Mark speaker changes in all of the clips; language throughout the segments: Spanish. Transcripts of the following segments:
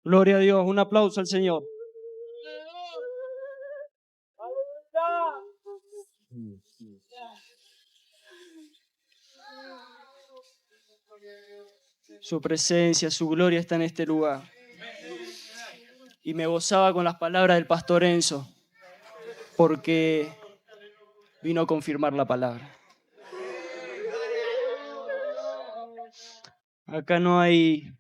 Speaker 1: Gloria a Dios, un aplauso al Señor. Su presencia, su gloria está en este lugar. Y me gozaba con las palabras del pastor Enzo, porque vino a confirmar la palabra. Acá no hay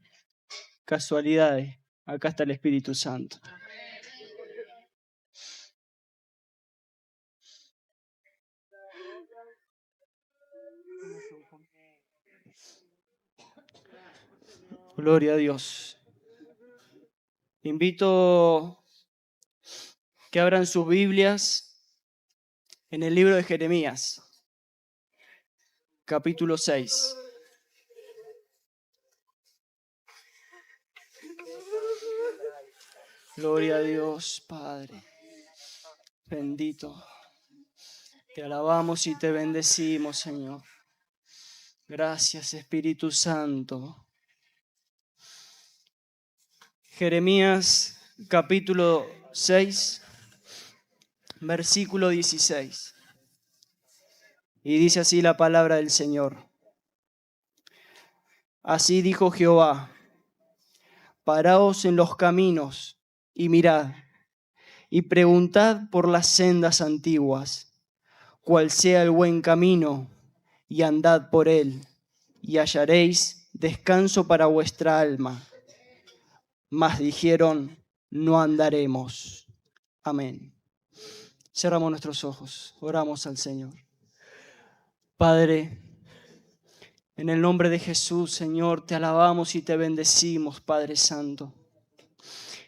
Speaker 1: casualidades, acá está el Espíritu Santo. Gloria a Dios. Invito que abran sus Biblias en el libro de Jeremías, capítulo 6. Gloria a Dios, Padre. Bendito. Te alabamos y te bendecimos, Señor. Gracias, Espíritu Santo. Jeremías, capítulo 6, versículo 16. Y dice así la palabra del Señor. Así dijo Jehová: paraos en los caminos y mirad, y preguntad por las sendas antiguas, cuál sea el buen camino, y andad por él, y hallaréis descanso para vuestra alma. Mas dijeron: no andaremos. Amén. Cerramos nuestros ojos, oramos al Señor. Padre, en el nombre de Jesús, Señor, te alabamos y te bendecimos, Padre Santo.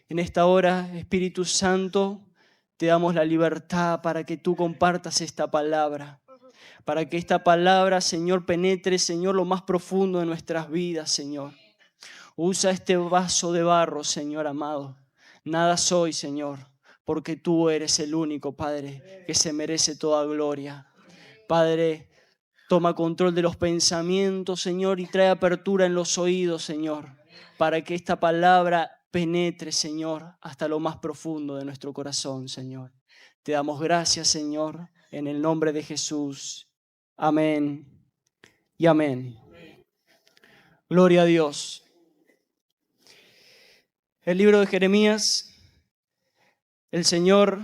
Speaker 1: En esta hora, Espíritu Santo, te damos la libertad para que tú compartas esta palabra, para que esta palabra, Señor, penetre, Señor, lo más profundo de nuestras vidas, Señor. Usa este vaso de barro, Señor amado. Nada soy, Señor, porque tú eres el único, Padre, que se merece toda gloria. Padre, toma control de los pensamientos, Señor, y trae apertura en los oídos, Señor, para que esta palabra penetre, Señor, hasta lo más profundo de nuestro corazón, Señor. Te damos gracias, Señor, en el nombre de Jesús. Amén y amén. Gloria a Dios. El libro de Jeremías, el Señor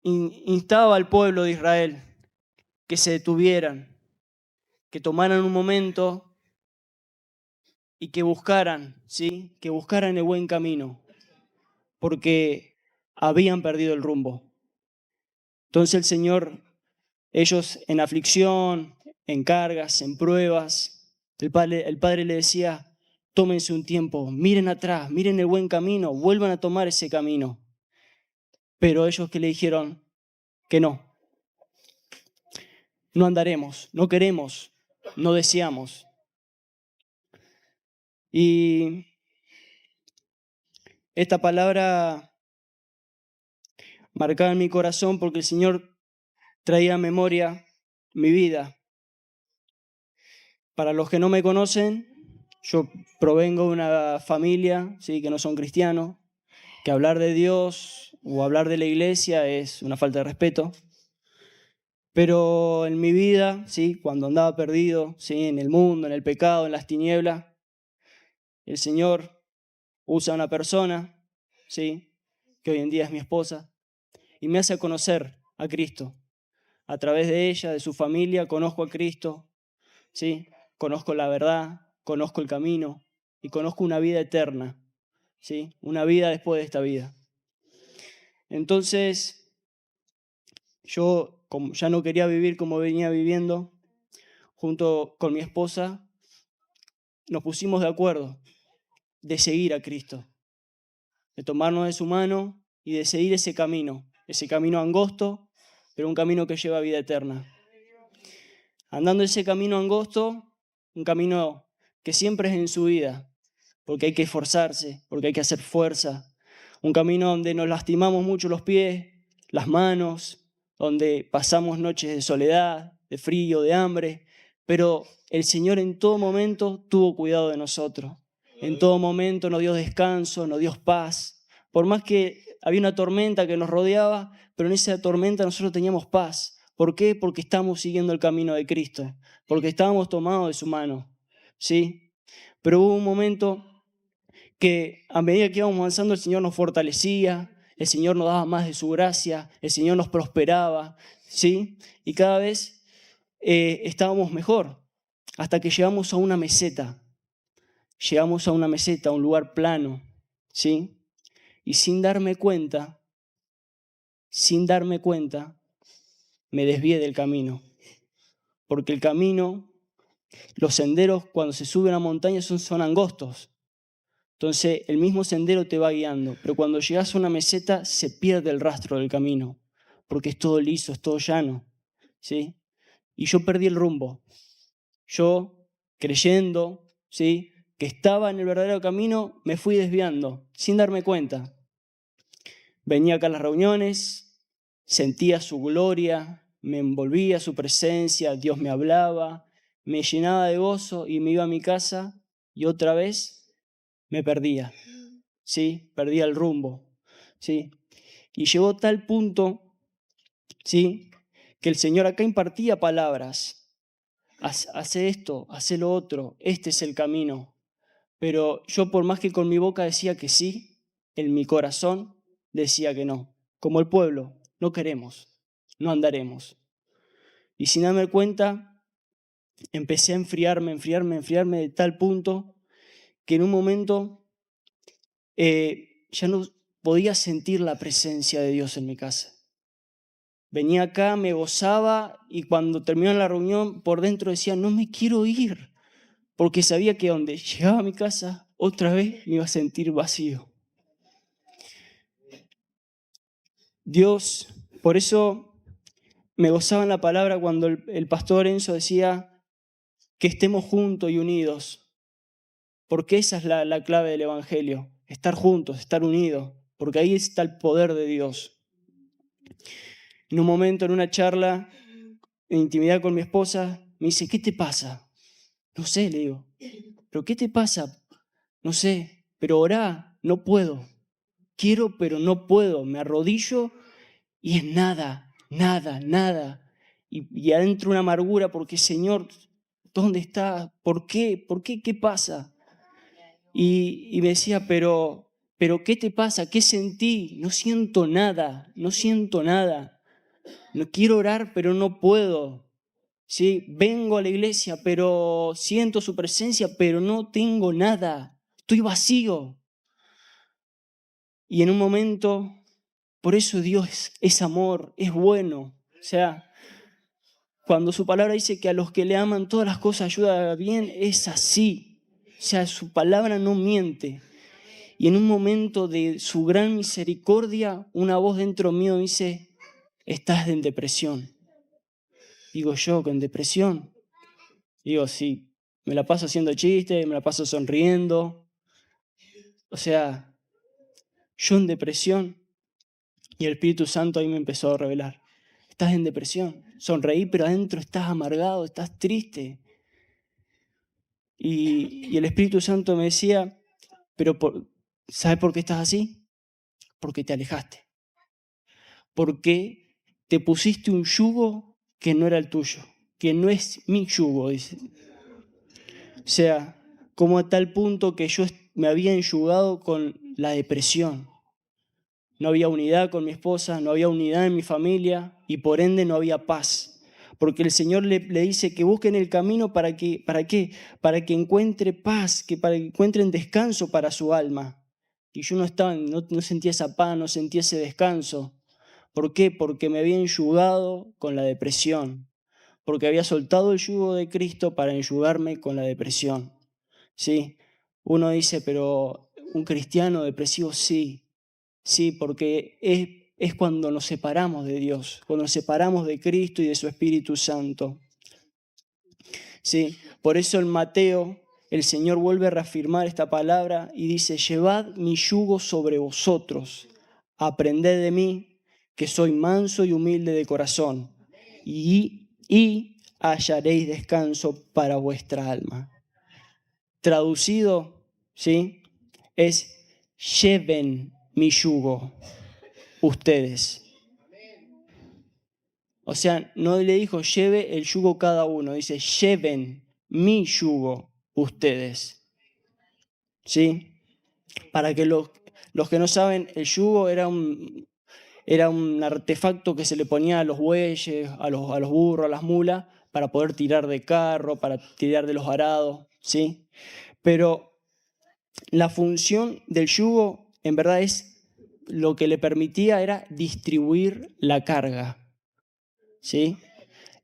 Speaker 1: instaba al pueblo de Israel que se detuvieran, que tomaran un momento y que buscaran, ¿sí? Que buscaran el buen camino, porque habían perdido el rumbo. Entonces el Señor, ellos en aflicción, en cargas, en pruebas, el Padre le decía: tómense un tiempo, miren atrás, miren el buen camino, vuelvan a tomar ese camino. Pero ellos que le dijeron que no andaremos, no queremos, no deseamos. Y esta palabra marcaba en mi corazón porque el Señor traía a memoria mi vida. Para los que no me conocen, yo provengo de una familia, ¿sí?, que no son cristianos, que hablar de Dios o hablar de la iglesia es una falta de respeto. Pero en mi vida, ¿sí?, cuando andaba perdido, ¿sí?, en el mundo, en el pecado, en las tinieblas, el Señor usa a una persona, ¿sí?, que hoy en día es mi esposa, y me hace conocer a Cristo. A través de ella, de su familia, conozco a Cristo, ¿sí? Conozco la verdad, conozco el camino y conozco una vida eterna, ¿sí? Una vida después de esta vida. Entonces, yo, como ya no quería vivir como venía viviendo, junto con mi esposa, nos pusimos de acuerdo de seguir a Cristo, de tomarnos de su mano y de seguir ese camino angosto, pero un camino que lleva a vida eterna. Andando ese camino angosto, un camino que siempre es en subida, porque hay que esforzarse, porque hay que hacer fuerza. Un camino donde nos lastimamos mucho los pies, las manos, donde pasamos noches de soledad, de frío, de hambre, pero el Señor en todo momento tuvo cuidado de nosotros. En todo momento nos dio descanso, nos dio paz. Por más que había una tormenta que nos rodeaba, pero en esa tormenta nosotros teníamos paz. ¿Por qué? Porque estábamos siguiendo el camino de Cristo, porque estábamos tomados de su mano, ¿sí? Pero hubo un momento que a medida que íbamos avanzando el Señor nos fortalecía, el Señor nos daba más de su gracia, el Señor nos prosperaba, ¿sí? Y cada vez estábamos mejor, hasta que llegamos a una meseta. Llegamos a una meseta, a un lugar plano, ¿sí? Y sin darme cuenta, me desvié del camino. Porque el camino, los senderos cuando se sube a una montaña son angostos. Entonces el mismo sendero te va guiando, pero cuando llegas a una meseta se pierde el rastro del camino, porque es todo liso, es todo llano, ¿sí? Y yo perdí el rumbo. Yo, creyendo, ¿sí?, que estaba en el verdadero camino, me fui desviando, sin darme cuenta. Venía acá a las reuniones, sentía su gloria, me envolvía su presencia, Dios me hablaba, me llenaba de gozo y me iba a mi casa y otra vez me perdía, ¿sí? Perdía el rumbo, ¿sí? Y llegó a tal punto, ¿sí?, que el Señor acá impartía palabras. Hace esto, hace lo otro, este es el camino. Pero yo por más que con mi boca decía que sí, en mi corazón decía que no. Como el pueblo, no queremos, no andaremos. Y sin darme cuenta, empecé a enfriarme de tal punto que en un momento ya no podía sentir la presencia de Dios en mi casa. Venía acá, me gozaba y cuando terminó la reunión por dentro decía, no me quiero ir, porque sabía que donde llegaba a mi casa otra vez me iba a sentir vacío. Dios, por eso me gozaba en la palabra cuando el pastor Enzo decía que estemos juntos y unidos, porque esa es la clave del Evangelio, estar juntos, estar unidos, porque ahí está el poder de Dios. En un momento, en una charla, en intimidad con mi esposa, me dice, ¿qué te pasa? No sé, le digo, ¿pero qué te pasa? No sé, pero orá, no puedo. Quiero, pero no puedo. Me arrodillo y es nada, nada, nada. Y adentro una amargura porque, Señor, ¿dónde está? ¿Por qué? ¿Por qué? ¿Qué pasa? Y me decía, pero ¿qué te pasa? ¿Qué sentí? No siento nada, no siento nada. No quiero orar, pero no puedo. ¿Sí? Vengo a la iglesia, pero siento su presencia, pero no tengo nada. Estoy vacío. Y en un momento, por eso Dios es amor, es bueno. O sea, cuando su palabra dice que a los que le aman todas las cosas ayudan bien, es así. O sea, su palabra no miente. Y en un momento de su gran misericordia, una voz dentro mío me dice, estás en depresión. Digo yo, ¿con depresión? Digo, sí, me la paso haciendo chistes, me la paso sonriendo. O sea, yo en depresión. Y el Espíritu Santo ahí me empezó a revelar. Estás en depresión. Sonreí, pero adentro estás amargado, estás triste. Y el Espíritu Santo me decía, pero ¿sabes por qué estás así? Porque te alejaste. Porque te pusiste un yugo que no era el tuyo, que no es mi yugo, dice. O sea, como a tal punto que yo me había enyugado con la depresión. No había unidad con mi esposa, no había unidad en mi familia y por ende no había paz. Porque el Señor le dice que busquen el camino ¿para qué? Para que encuentre paz, para que encuentren descanso para su alma. Y yo no sentía esa paz, no sentía ese descanso. ¿Por qué? Porque me había enyugado con la depresión. Porque había soltado el yugo de Cristo para enyugarme con la depresión. ¿Sí? Uno dice, pero un cristiano depresivo sí. Sí, porque es cuando nos separamos de Dios, cuando nos separamos de Cristo y de su Espíritu Santo. Sí, por eso en Mateo el Señor vuelve a reafirmar esta palabra y dice, llevad mi yugo sobre vosotros, aprended de mí, que soy manso y humilde de corazón, y hallaréis descanso para vuestra alma. Traducido, ¿sí? Es lleven mi yugo ustedes. O sea, no le dijo lleve el yugo cada uno, dice lleven mi yugo ustedes. ¿Sí? Para que los que no saben, el yugo era un artefacto que se le ponía a los bueyes, a los burros, a las mulas, para poder tirar de carro, para tirar de los arados, ¿sí? Pero la función del yugo, en verdad, lo que le permitía era distribuir la carga, ¿sí?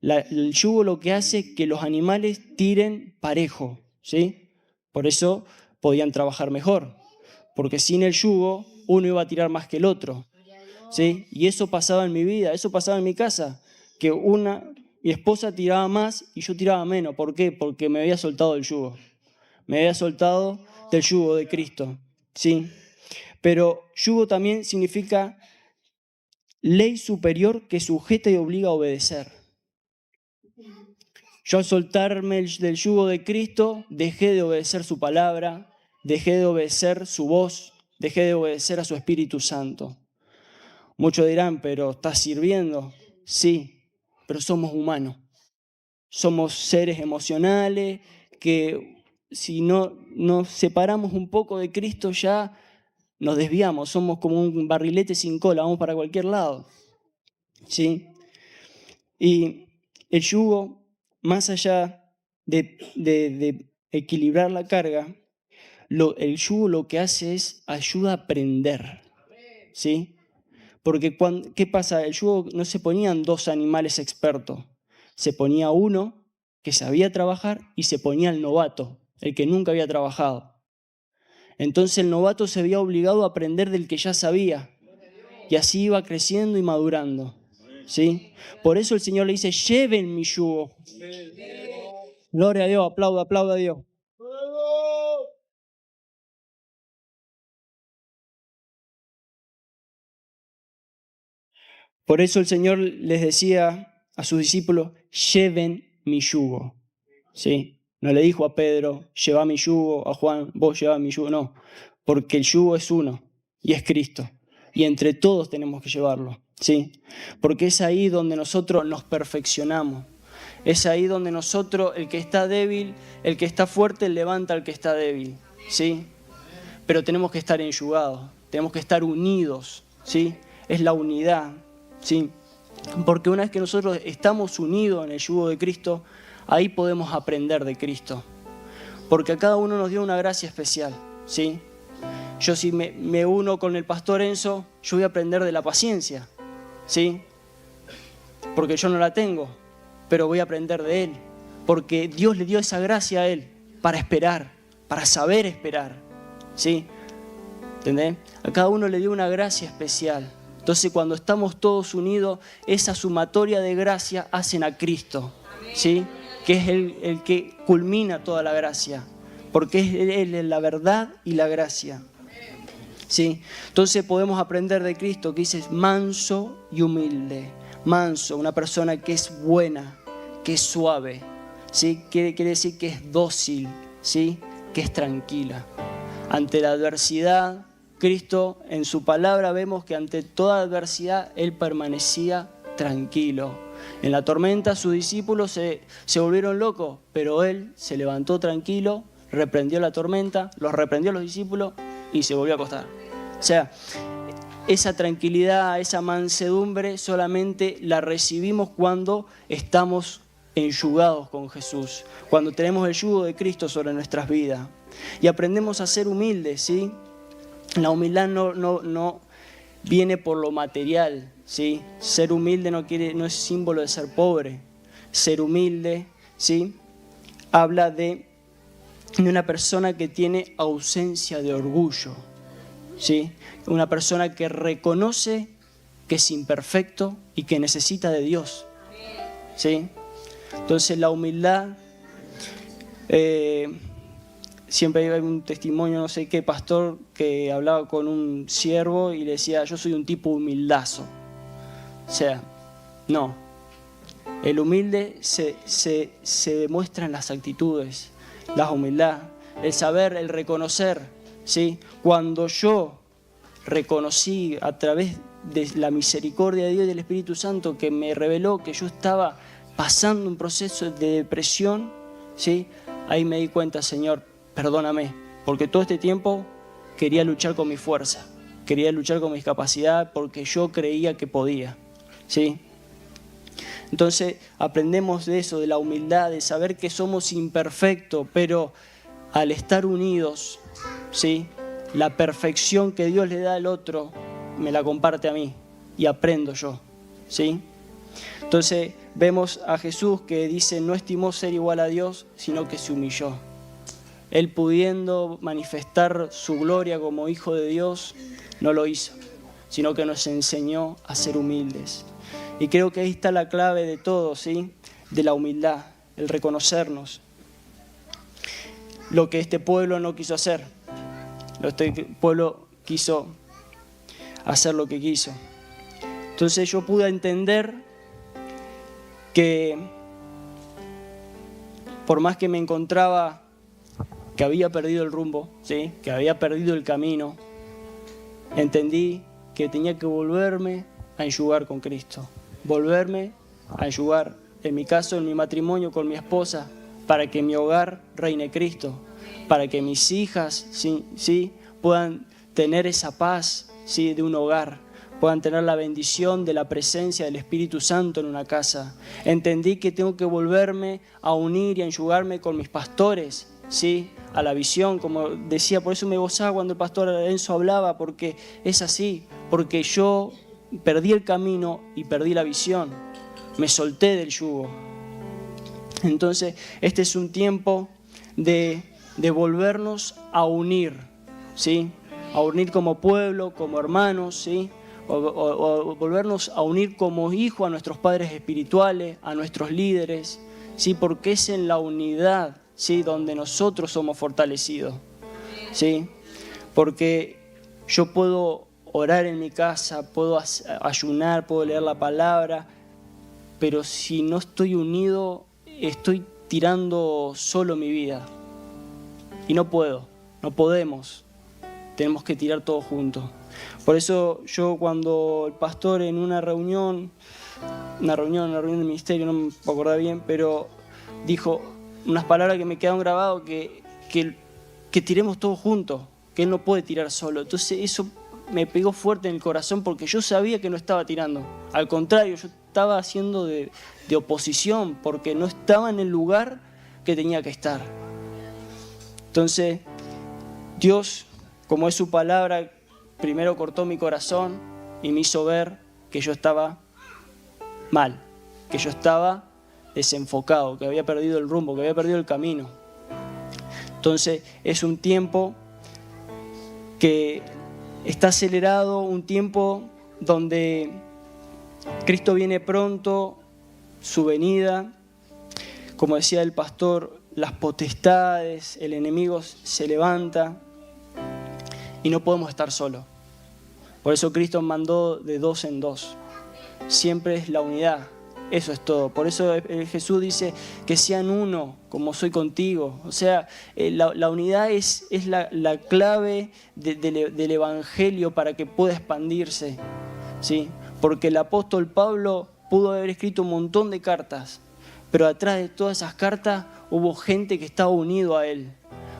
Speaker 1: El yugo lo que hace es que los animales tiren parejo, ¿sí? Por eso podían trabajar mejor, porque sin el yugo uno iba a tirar más que el otro, ¿sí? Y eso pasaba en mi vida, eso pasaba en mi casa, que mi esposa tiraba más y yo tiraba menos. ¿Por qué? Porque me había soltado el yugo, me había soltado del yugo de Cristo, ¿sí? Pero yugo también significa ley superior que sujeta y obliga a obedecer. Yo al soltarme del yugo de Cristo, dejé de obedecer su palabra, dejé de obedecer su voz, dejé de obedecer a su Espíritu Santo. Muchos dirán, pero ¿estás sirviendo? Sí, pero somos humanos. Somos seres emocionales que si no nos separamos un poco de Cristo ya nos desviamos. Somos como un barrilete sin cola, vamos para cualquier lado. ¿Sí? Y el yugo, más allá de equilibrar la carga, el yugo lo que hace es ayuda a aprender, ¿sí? Porque ¿qué pasa? El yugo no se ponían dos animales expertos, se ponía uno que sabía trabajar y se ponía el novato, el que nunca había trabajado. Entonces el novato se había obligado a aprender del que ya sabía y así iba creciendo y madurando, ¿sí? Por eso el Señor le dice, lleven mi yugo. Gloria a Dios, aplauda a Dios. Por eso el Señor les decía a sus discípulos, lleven mi yugo, ¿sí? No le dijo a Pedro, lleva mi yugo, a Juan, vos lleva mi yugo, no, porque el yugo es uno y es Cristo. Y entre todos tenemos que llevarlo, ¿sí? Porque es ahí donde nosotros nos perfeccionamos. Es ahí donde nosotros, el que está débil, el que está fuerte, levanta al que está débil, ¿sí? Pero tenemos que estar enyugados, tenemos que estar unidos, ¿sí? Es la unidad, ¿sí? Porque una vez que nosotros estamos unidos en el yugo de Cristo, ahí podemos aprender de Cristo. Porque a cada uno nos dio una gracia especial, ¿sí? Yo si me uno con el pastor Enzo, yo voy a aprender de la paciencia, ¿sí? Porque yo no la tengo, pero voy a aprender de él. Porque Dios le dio esa gracia a él para esperar, para saber esperar, ¿sí? ¿Entendés? A cada uno le dio una gracia especial. Entonces cuando estamos todos unidos, esa sumatoria de gracia hacen a Cristo, ¿sí? Que es el que culmina toda la gracia, porque Él es la verdad y la gracia, ¿sí? Entonces podemos aprender de Cristo, que dice manso y humilde. Manso, una persona que es buena, que es suave, ¿sí? Quiere decir que es dócil, ¿sí? Que es tranquila. Ante la adversidad, Cristo en su palabra vemos que ante toda adversidad Él permanecía tranquilo. En la tormenta sus discípulos se volvieron locos, pero Él se levantó tranquilo, reprendió la tormenta, los reprendió a los discípulos y se volvió a acostar. O sea, esa tranquilidad, esa mansedumbre solamente la recibimos cuando estamos enyugados con Jesús, cuando tenemos el yugo de Cristo sobre nuestras vidas y aprendemos a ser humildes, ¿sí? La humildad no viene por lo material, ¿sí? Ser humilde no es símbolo de ser pobre. Ser humilde, ¿sí? Habla de una persona que tiene ausencia de orgullo, ¿sí? Una persona que reconoce que es imperfecto y que necesita de Dios, ¿sí? Entonces la humildad, siempre hay un testimonio, no sé qué pastor, que hablaba con un siervo y le decía, yo soy un tipo humildazo. O sea, no. El humilde se demuestra en las actitudes, la humildad. el saber, el reconocer, ¿sí? Cuando yo reconocí a través de la misericordia de Dios y del Espíritu Santo que me reveló que yo estaba pasando un proceso de depresión, ¿sí? Ahí me di cuenta, Señor, perdóname, porque todo este tiempo quería luchar con mi fuerza, quería luchar con mis capacidades porque yo creía que podía, ¿sí? Entonces aprendemos de eso, de la humildad, de saber que somos imperfectos, pero al estar unidos, ¿sí? La perfección que Dios le da al otro me la comparte a mí y aprendo yo, ¿sí? Entonces vemos a Jesús que dice, no estimó ser igual a Dios, sino que se humilló. Él pudiendo manifestar su gloria como hijo de Dios, no lo hizo, sino que nos enseñó a ser humildes. Y creo que ahí está la clave de todo, ¿sí? De la humildad, el reconocernos. Lo que este pueblo no quiso hacer. Este pueblo quiso hacer lo que quiso. Entonces yo pude entender que por más que me encontraba que había perdido el rumbo, ¿sí? Que había perdido el camino, entendí que tenía que volverme a enjugar con Cristo. Volverme a enjugar, en mi caso, en mi matrimonio con mi esposa, para que en mi hogar reine Cristo, para que mis hijas ¿sí? Puedan tener esa paz, ¿sí? De un hogar, puedan tener la bendición de la presencia del Espíritu Santo en una casa. Entendí que tengo que volverme a unir y a enjugarme con mis pastores, ¿sí? A la visión, como decía, por eso me gozaba cuando el pastor Enzo hablaba, porque es así, porque yo perdí el camino y perdí la visión, me solté del yugo. Entonces, este es un tiempo de volvernos a unir, ¿sí? A unir como pueblo, como hermanos, ¿sí? O volvernos a unir como hijos a nuestros padres espirituales, a nuestros líderes, ¿sí? Porque es en la unidad, ¿sí? Donde nosotros somos fortalecidos, ¿sí? Porque yo puedo orar en mi casa, puedo ayunar, puedo leer la palabra, pero si no estoy unido, estoy tirando solo mi vida. Y no podemos. Tenemos que tirar todo juntos. Por eso yo cuando el pastor en una reunión del ministerio, no me acuerdo bien, pero dijo unas palabras que me quedaron grabadas, que tiremos todos juntos, que él no puede tirar solo. Entonces eso me pegó fuerte en el corazón porque yo sabía que no estaba tirando. Al contrario, yo estaba haciendo de oposición porque no estaba en el lugar que tenía que estar. Entonces, Dios, como es su palabra, primero cortó mi corazón y me hizo ver que yo estaba mal, que yo estaba desenfocado, que había perdido el rumbo, que había perdido el camino. Entonces, es un tiempo que está acelerado, un tiempo donde Cristo viene pronto, su venida, como decía el pastor, las potestades, el enemigo se levanta y no podemos estar solos. Por eso Cristo mandó de 2 en 2. Siempre es la unidad, eso es todo. Por eso Jesús dice que sean uno, como soy contigo. O sea, la unidad es la clave del Evangelio para que pueda expandirse, ¿sí? Porque el apóstol Pablo pudo haber escrito un montón de cartas, pero atrás de todas esas cartas hubo gente que estaba unido a él.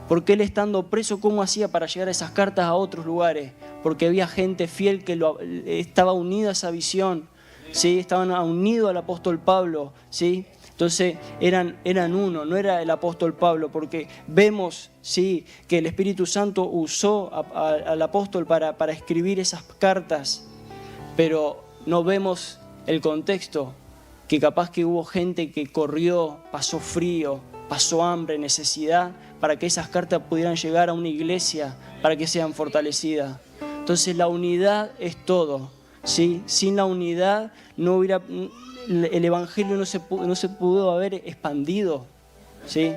Speaker 1: Porque él estando preso, ¿cómo hacía para llegar a esas cartas a otros lugares? Porque había gente fiel que estaba unida a esa visión, ¿sí? Estaban unidos al apóstol Pablo, ¿sí? Entonces eran uno, no era el apóstol Pablo, porque vemos, ¿sí? Que el Espíritu Santo usó al apóstol para escribir esas cartas, pero no vemos el contexto, que capaz que hubo gente que corrió, pasó frío, pasó hambre, necesidad, para que esas cartas pudieran llegar a una iglesia, para que sean fortalecidas. Entonces la unidad es todo, ¿sí? Sin la unidad no hubiera, el Evangelio no se pudo haber expandido, ¿sí?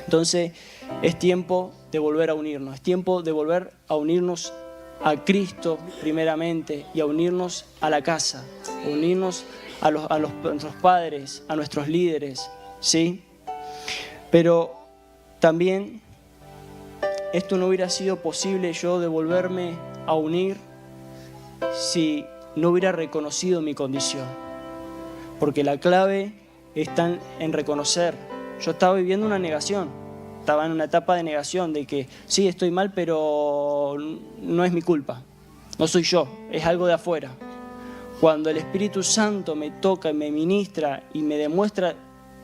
Speaker 1: Entonces es tiempo de volver a unirnos, es tiempo de volver a unirnos a Cristo primeramente y a unirnos a la casa, a unirnos a nuestros padres, a nuestros líderes, ¿sí? Pero también esto no hubiera sido posible yo de volverme a unir si no hubiera reconocido mi condición. Porque la clave está en reconocer. Yo estaba viviendo una negación, estaba en una etapa de negación de que sí, estoy mal, pero no es mi culpa, no soy yo, es algo de afuera. Cuando el Espíritu Santo me toca y me ministra y me demuestra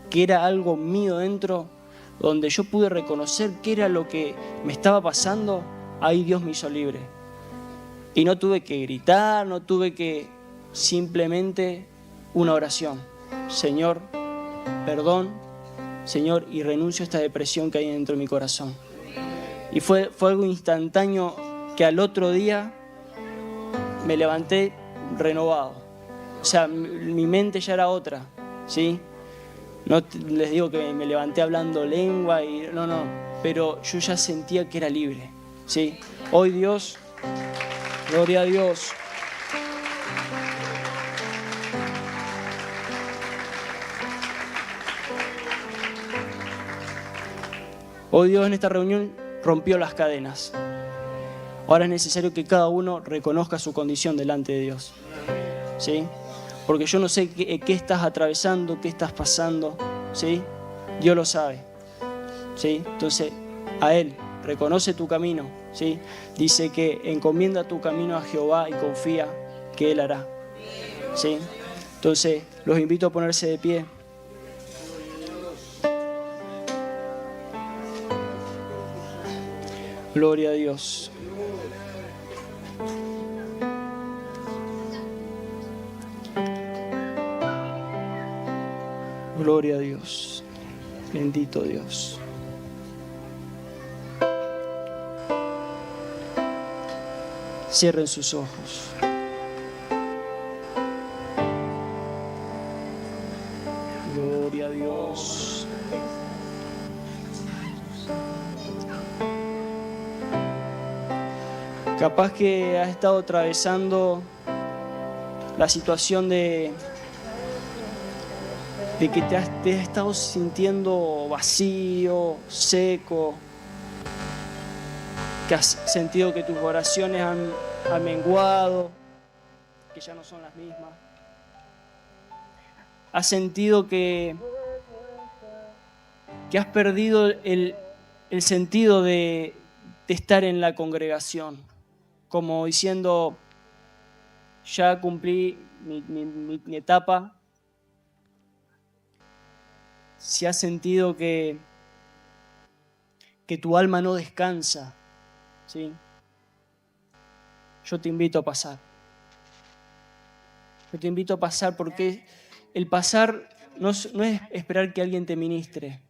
Speaker 1: que era algo mío dentro, donde yo pude reconocer qué era lo que me estaba pasando, ahí Dios me hizo libre. Y no tuve que gritar, no tuve que simplemente una oración. Señor, perdón, Señor, y renuncio a esta depresión que hay dentro de mi corazón. Y fue algo instantáneo que al otro día me levanté renovado. O sea, mi mente ya era otra, ¿sí? No les digo que me levanté hablando lengua, no, pero yo ya sentía que era libre, ¿sí? Hoy Dios, gloria a Dios. Hoy Dios en esta reunión rompió las cadenas. Ahora es necesario que cada uno reconozca su condición delante de Dios, ¿sí? Porque yo no sé qué estás atravesando, qué estás pasando, ¿sí? Dios lo sabe, ¿sí? Entonces, a Él, reconoce tu camino, ¿sí? Dice que encomienda tu camino a Jehová y confía que Él hará, ¿sí? Entonces, los invito a ponerse de pie. Gloria a Dios. Gloria a Dios. Bendito Dios. Cierren sus ojos. Gloria a Dios. Capaz que has estado atravesando la situación de que te has estado sintiendo vacío, seco, que has sentido que tus oraciones han menguado, que ya no son las mismas. Has sentido que has perdido el sentido de estar en la congregación, como diciendo, ya cumplí mi etapa. Si has sentido que tu alma no descansa, ¿sí? Yo te invito a pasar. Yo te invito a pasar porque el pasar no es esperar que alguien te ministre,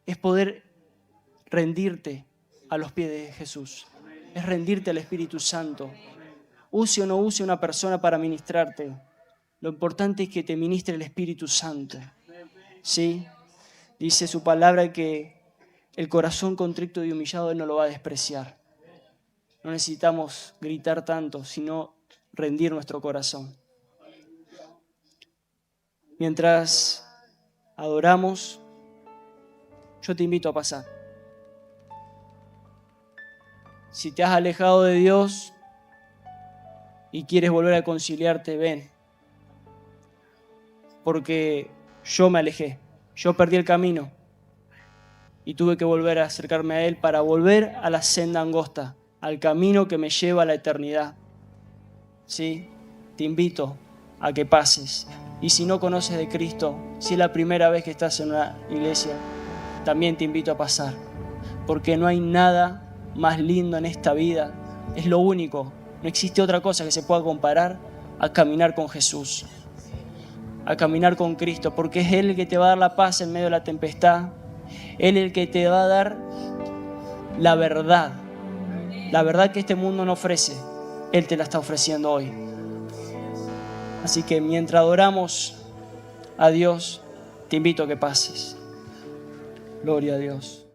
Speaker 1: es poder rendirte a los pies de Jesús, es rendirte al Espíritu Santo. Use o no use una persona para ministrarte, lo importante es que te ministre el Espíritu Santo. ¿Sí? Dice su palabra que el corazón contrito y humillado Él no lo va a despreciar. No necesitamos gritar tanto, sino rendir nuestro corazón. Mientras adoramos, yo te invito a pasar. Si te has alejado de Dios y quieres volver a conciliarte, ven. Porque yo me alejé, yo perdí el camino y tuve que volver a acercarme a Él para volver a la senda angosta, al camino que me lleva a la eternidad. ¿Sí? Te invito a que pases. Y si no conoces de Cristo, si es la primera vez que estás en una iglesia, también te invito a pasar. Porque no hay nada más lindo en esta vida, es lo único. No existe otra cosa que se pueda comparar a caminar con Jesús, a caminar con Cristo, porque es Él el que te va a dar la paz en medio de la tempestad. Él es el que te va a dar la verdad que este mundo no ofrece. Él te la está ofreciendo hoy. Así que mientras adoramos a Dios, te invito a que pases. Gloria a Dios.